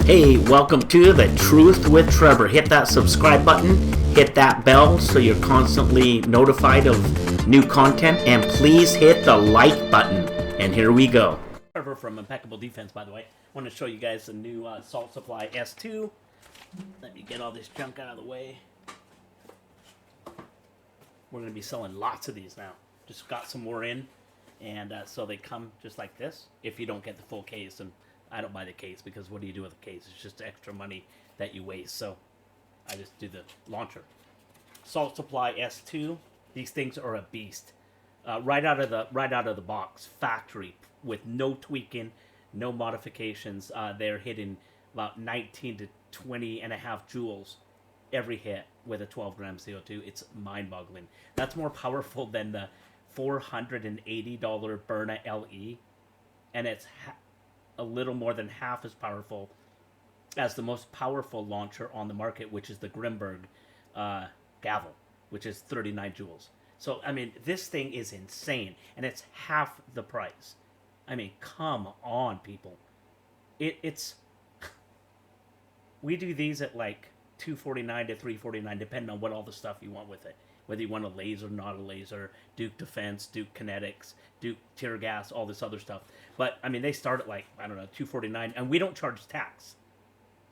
Hey, welcome to The Truth with Trevor. Hit that subscribe button, hit that bell so you're constantly notified of new content, and please hit the like button. And here we go. Trevor from Impeccable Defense, by the way. I want to show you guys the new Salt Supply S2. Let me get all this junk out of the way. We're going to be selling lots of these now. Just got some more in, and so they come just like this if you don't get the full case. And I don't buy the case because what do you do with the case? It's just extra money that you waste. So I just do the launcher. Salt Supply S2. These things are a beast. Right out of the box, factory, with no tweaking, no modifications. They're hitting about 19 to 20 and a half joules every hit with a 12 gram CO2. It's mind-boggling. That's more powerful than the $480 Byrna LE, and it's a little more than half as powerful as the most powerful launcher on the market, which is the Grimberg Gavel, which is 39 joules. So, I mean, this thing is insane, and it's half the price. I mean, come on, people. It's we do these at like $249 to $349, depending on what all the stuff you want with it. Whether you want a laser, not a laser, Duke Defense, Duke Kinetics, Duke Tear Gas, all this other stuff. But, I mean, they start at like, I don't know, $249, and we don't charge tax.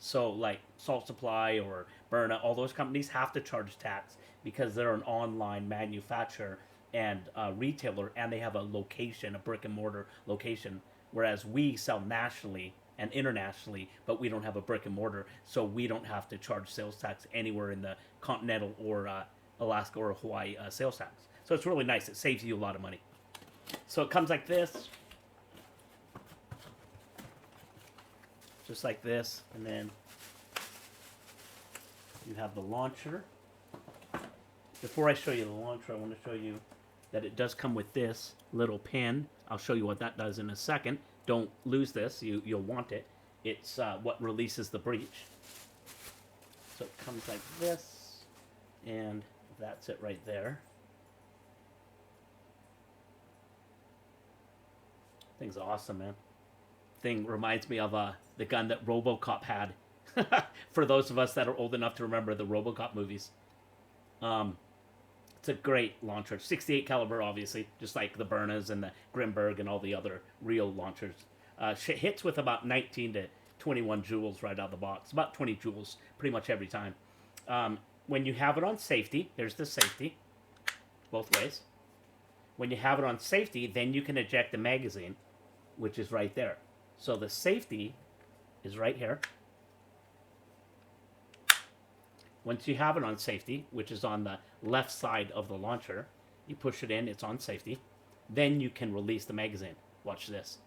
So, like, Salt Supply or Byrna, all those companies have to charge tax because they're an online manufacturer and retailer, and they have a location, a brick-and-mortar location, whereas we sell nationally and internationally, but we don't have a brick-and-mortar, so we don't have to charge sales tax anywhere in the continental or Alaska or Hawaii sales tax. So it's really nice. It saves you a lot of money. So it comes like this. Just like this. And then you have the launcher. Before I show you the launcher, I want to show you that it does come with this little pin. I'll show you what that does in a second. Don't lose this. You'll want it. It's what releases the breech. So it comes like this. And that's it right there. Thing's awesome, man. Thing reminds me of the gun that RoboCop had. For those of us that are old enough to remember the RoboCop movies. It's a great launcher. 68 caliber, obviously, just like the Byrnas and the Grimberg and all the other real launchers. Hits with about 19 to 21 joules right out of the box. About 20 joules pretty much every time. When you have it on safety, there's the safety, both ways. When you have it on safety, then you can eject the magazine, which is right there. So the safety is right here. Once you have it on safety, which is on the left side of the launcher, you push it in, it's on safety. Then you can release the magazine. Watch this.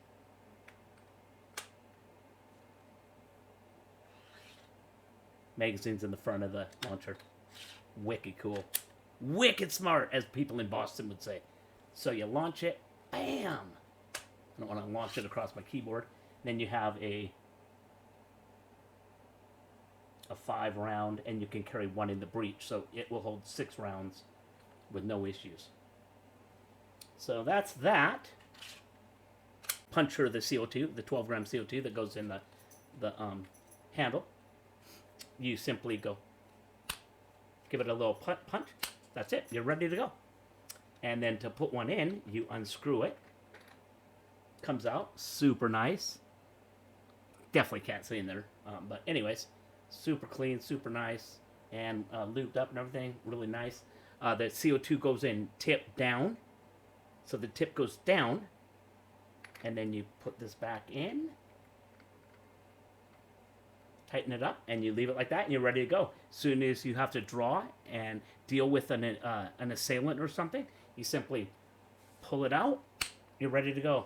Magazine's in the front of the launcher. Wicked cool. Wicked smart, as people in Boston would say. So you launch it, bam! I don't want to launch it across my keyboard. Then you have a 5 round, and you can carry one in the breech, so it will hold 6 rounds with no issues. So that's that. Puncher the CO2, the 12 gram CO2 that goes in the handle. You simply go, give it a little punch. That's it. You're ready to go. And then to put one in, you unscrew it. Comes out super nice. Definitely can't see in there, but anyways, super clean, super nice, and lubed up and everything. Really nice. The CO2 goes in tip down, so the tip goes down, and then you put this back in. Tighten it up, and you leave it like that, and you're ready to go. As soon as you have to draw and deal with an assailant or something, you simply pull it out. You're ready to go.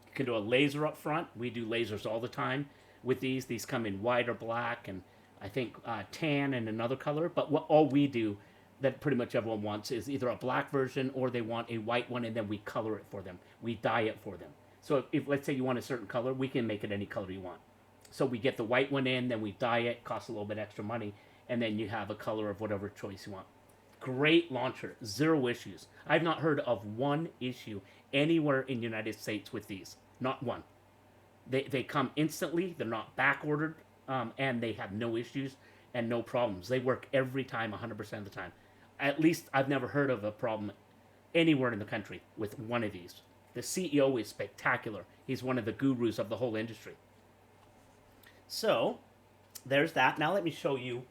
You can do a laser up front. We do lasers all the time with these. These come in white or black, and I think tan and another color. But all we do that pretty much everyone wants is either a black version or they want a white one, and then we color it for them. We dye it for them. So if let's say you want a certain color, we can make it any color you want. So we get the white one in, then we dye it, costs a little bit extra money, and then you have a color of whatever choice you want. Great launcher, 0 issues. I've not heard of one issue anywhere in the United States with these. Not one. They come instantly. They're not back ordered, and they have no issues and no problems. They work every time, 100% of the time. At least I've never heard of a problem anywhere in the country with one of these. The CEO is spectacular. He's one of the gurus of the whole industry. So, there's that. Now let me show you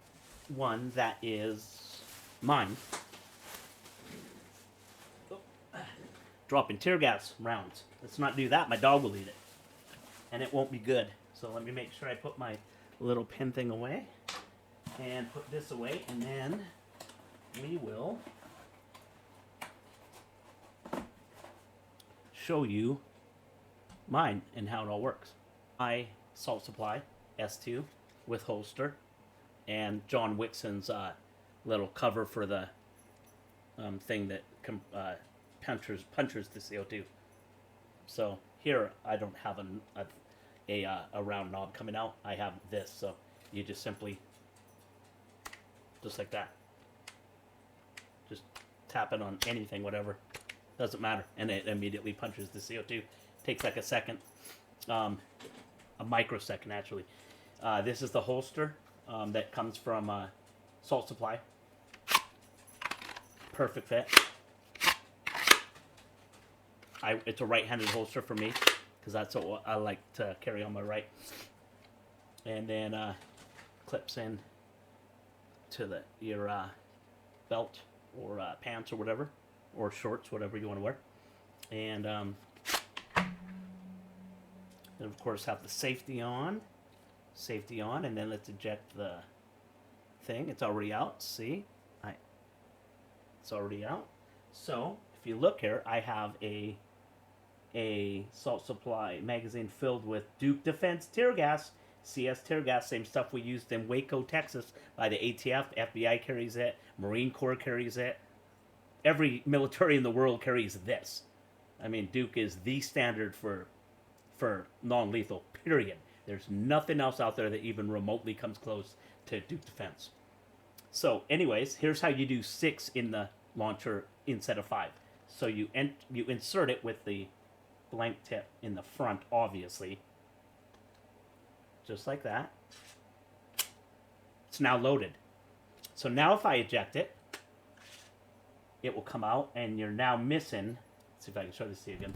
one that is mine. Dropping tear gas rounds. Let's not do that. My dog will eat it. And it won't be good. So let me make sure I put my little pin thing away. And put this away. And then we will show you mine and how it all works. My salt supply S2 with holster and John Whitson's little cover for the thing that punctures the CO2. So here I don't have a round knob coming out. I have this, so you just simply, just like that, just tap it on anything, whatever, doesn't matter, and it immediately punches the CO2. Takes like a second, a microsecond actually. This is the holster that comes from Salt Supply. Perfect fit. It's a right-handed holster for me because that's what I like to carry on my right. And then clips in to your belt or pants or whatever, or shorts, whatever you want to wear. And then of course have the safety on, and then let's eject the thing. It's already out. See, it's already out. So if you look here, I have a Salt Supply magazine filled with Duke Defense tear gas, CS tear gas, same stuff we used in Waco, Texas by the ATF. FBI carries it, Marine Corps carries it, every military in the world carries this. I mean, Duke is the standard for non-lethal, period. There's nothing else out there that even remotely comes close to Duke Defense. So anyways, here's how you do 6 in the launcher instead of 5. So you insert it with the blank tip in the front, obviously. Just like that. It's now loaded. So now if I eject it, it will come out, and you're now missing, let's see if I can show this to you again.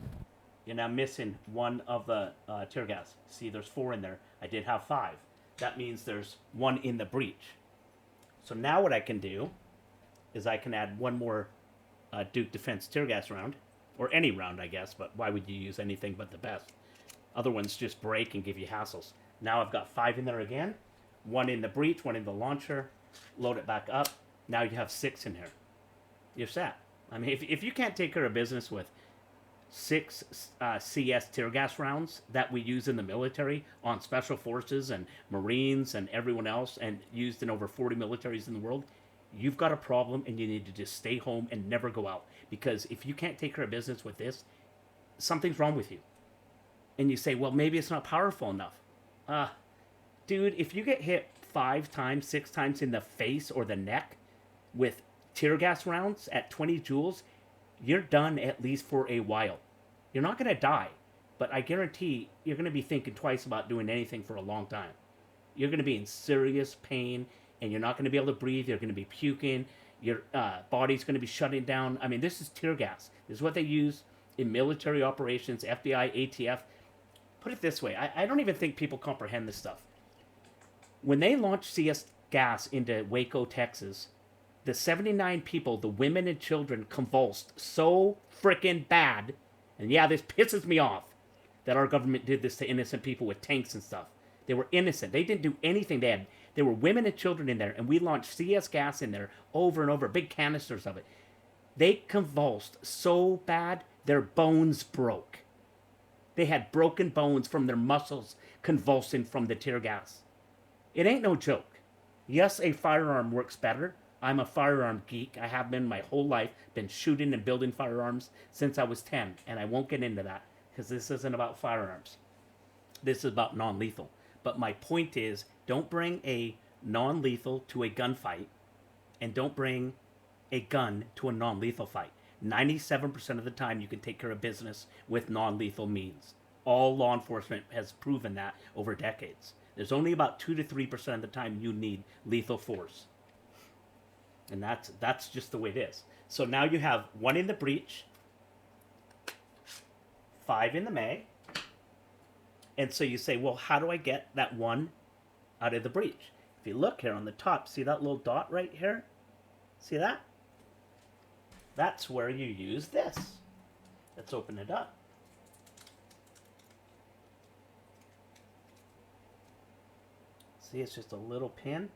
You're now missing one of the tear gas. See, there's 4 in there. I did have 5. That means there's 1 in the breech. So now what I can do is I can add one more Duke Defense tear gas round, or any round, I guess, but why would you use anything but the best? Other ones just break and give you hassles. Now I've got 5 in there again, 1 in the breech, 1 in the launcher, load it back up. Now you have 6 in here. You're set. I mean, if you can't take care of business with 6 CS tear gas rounds that we use in the military on special forces and Marines and everyone else, and used in over 40 militaries in the world, you've got a problem, and you need to just stay home and never go out. Because if you can't take care of business with this, something's wrong with you. And you say, well, maybe it's not powerful enough. Dude, if you get hit 5 times, 6 times in the face or the neck with tear gas rounds at 20 joules, you're done at least for a while. You're not going to die, but I guarantee you're going to be thinking twice about doing anything for a long time. You're going to be in serious pain, and you're not going to be able to breathe. You're going to be puking. Your body's going to be shutting down. I mean, this is tear gas. This is what they use in military operations, FBI, ATF. Put it this way. I don't even think people comprehend this stuff. When they launched CS gas into Waco, Texas, the 79 people, the women and children, convulsed so freaking bad. And yeah, this pisses me off that our government did this to innocent people with tanks and stuff. They were innocent. They didn't do anything. There were women and children in there, and we launched CS gas in there over and over, big canisters of it. They convulsed so bad, their bones broke. They had broken bones from their muscles convulsing from the tear gas. It ain't no joke. Yes, a firearm works better. I'm a firearm geek. I have been my whole life, been shooting and building firearms since I was 10, and I won't get into that because this isn't about firearms. This is about non-lethal. But my point is, don't bring a non-lethal to a gunfight, and don't bring a gun to a non-lethal fight. 97% of the time, you can take care of business with non-lethal means. All law enforcement has proven that over decades. There's only about 2 to 3% of the time you need lethal force. And that's just the way it is. So now you have 1 in the breech, 5 in the mag. And so you say, well, how do I get that 1 out of the breech? If you look here on the top, see that little dot right here? See that? That's where you use this. Let's open it up. See, it's just a little pin.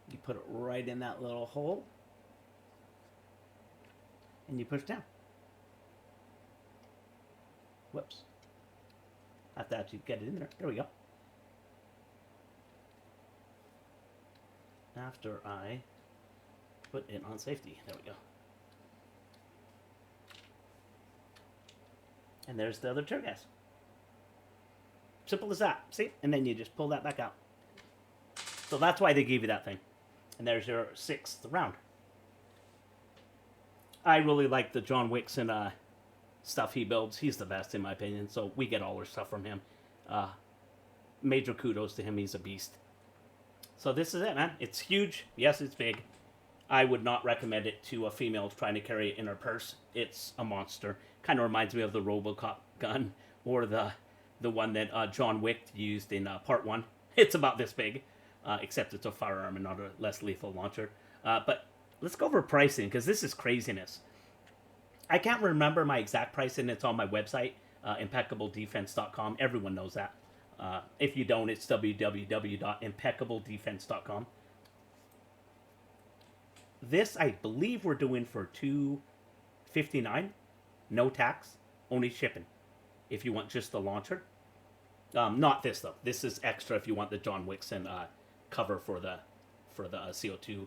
You put it right in that little hole. And you push down. Whoops. I have to actually get it in there. There we go. After I put it on safety. There we go. And there's the other tear gas. Simple as that. See? And then you just pull that back out. So that's why they gave you that thing. And there's your 6th round. I really like the John Wixon stuff he builds. He's the best in my opinion. So we get all our stuff from him. Major kudos to him. He's a beast. So this is it, man. It's huge. Yes, it's big. I would not recommend it to a female trying to carry it in her purse. It's a monster. Kind of reminds me of the RoboCop gun or the one that John Wick used in Part 1. It's about this big, except it's a firearm and not a less lethal launcher. But let's go over pricing, because this is craziness. I can't remember my exact pricing. It's on my website, impeccabledefense.com. Everyone knows that. If you don't, it's www.impeccabledefense.com. This, I believe we're doing for $259, no tax, only shipping. If you want just the launcher. Not this, though. This is extra if you want the John Wixon cover for the CO2,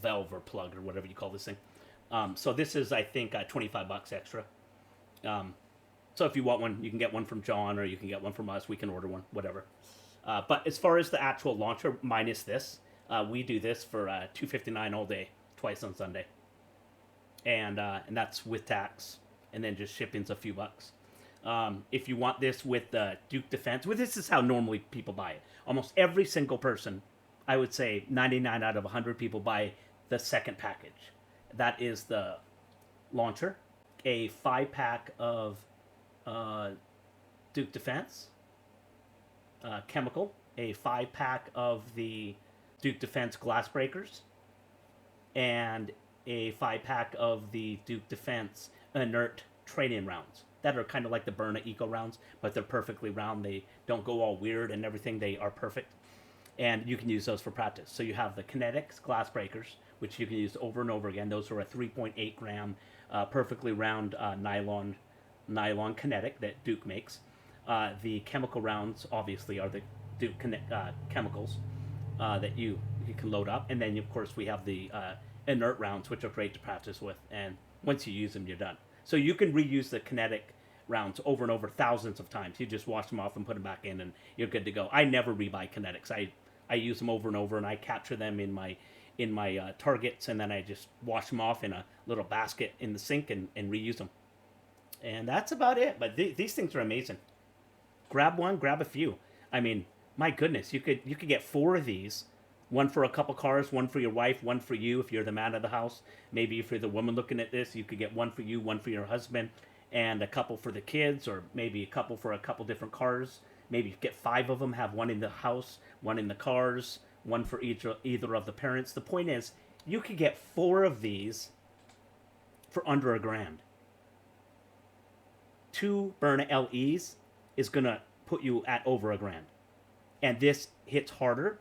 valve or plug or whatever you call this thing. So this is, I think, $25 extra. So if you want one, you can get one from John, or you can get one from us. We can order one, whatever. But as far as the actual launcher, minus this, we do this for $259 all day, twice on Sunday, and that's with tax, and then just shipping's a few bucks. If you want this with the Duke Defense, this is how normally people buy it. Almost every single person, I would say 99 out of 100 people buy the second package. That is the launcher, a 5-pack of Duke Defense, chemical, a 5-pack of the Duke Defense glass breakers, and a 5-pack of the Duke Defense inert training rounds that are kind of like the Byrna Eco rounds, but they're perfectly round. They don't go all weird and everything. They are perfect, and you can use those for practice. So you have the Kinetics glass breakers, which you can use over and over again. Those are a 3.8 gram, perfectly round nylon kinetic that Duke makes. The chemical rounds obviously are the Duke chemicals that you can load up, and then of course we have the inert rounds, which are great to practice with, and once you use them, you're done. So you can reuse the kinetic rounds over and over thousands of times. You just wash them off and put them back in, and you're good to go. I never rebuy kinetics. I use them over and over, and I capture them in my targets, and then I just wash them off in a little basket in the sink and reuse them. And that's about it. But these things are amazing. Grab one, grab a few. I mean, my goodness, you could get 4 of these. One for a couple cars, one for your wife, one for you if you're the man of the house. Maybe if you're the woman looking at this, you could get one for you, one for your husband, and a couple for the kids, or maybe a couple for a couple different cars. Maybe get 5 of them, have one in the house, one in the cars, one for either of the parents. The point is, you could get 4 of these for under $1,000. 2 Byrna LEs is going to put you at over $1,000. And this hits harder.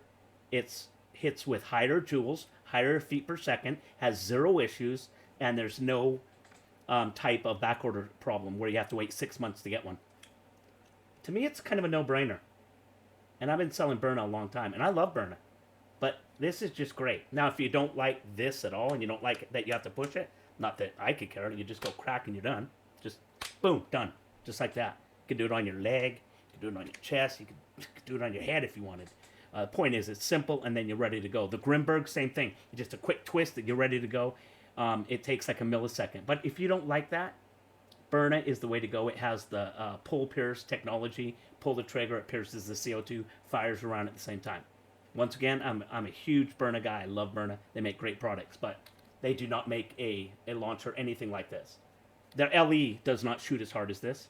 It hits with higher joules, higher feet per second, has 0 issues, and there's no type of backorder problem where you have to wait 6 months to get one. To me, it's kind of a no-brainer. And I've been selling Byrna a long time, and I love Byrna. But this is just great. Now, if you don't like this at all, and you don't like that you have to push it, not that I could care, you just go crack and you're done. Just, boom, done. Just like that. You can do it on your leg, you can do it on your chest, you can do it on your head if you wanted. The point is, it's simple, and then you're ready to go. The Grimberg, same thing. Just a quick twist that you're ready to go. It takes like a millisecond. But if you don't like that, Byrna is the way to go. It has the pull pierce technology. Pull the trigger, it pierces the CO2, fires around at the same time. Once again, I'm a huge Byrna guy. I love Byrna. They make great products, but they do not make a launcher anything like this. Their LE does not shoot as hard as this.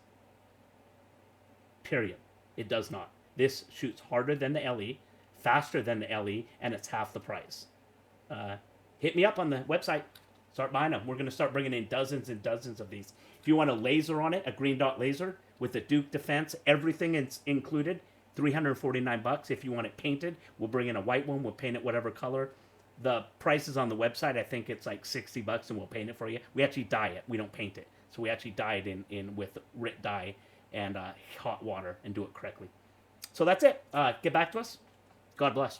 Period. It does not. This shoots harder than the LE, faster than the LE, and it's half the price. Hit me up on the website. Start buying them. We're going to start bringing in dozens and dozens of these. If you want a laser on it, a green dot laser with the Duke Defense, everything is included, $349. If you want it painted, we'll bring in a white one. We'll paint it whatever color. The price is on the website. I think it's like $60 and we'll paint it for you. We actually dye it. We don't paint it. So we actually dye it in with RIT dye and hot water and do it correctly. So that's it. Get back to us. God bless.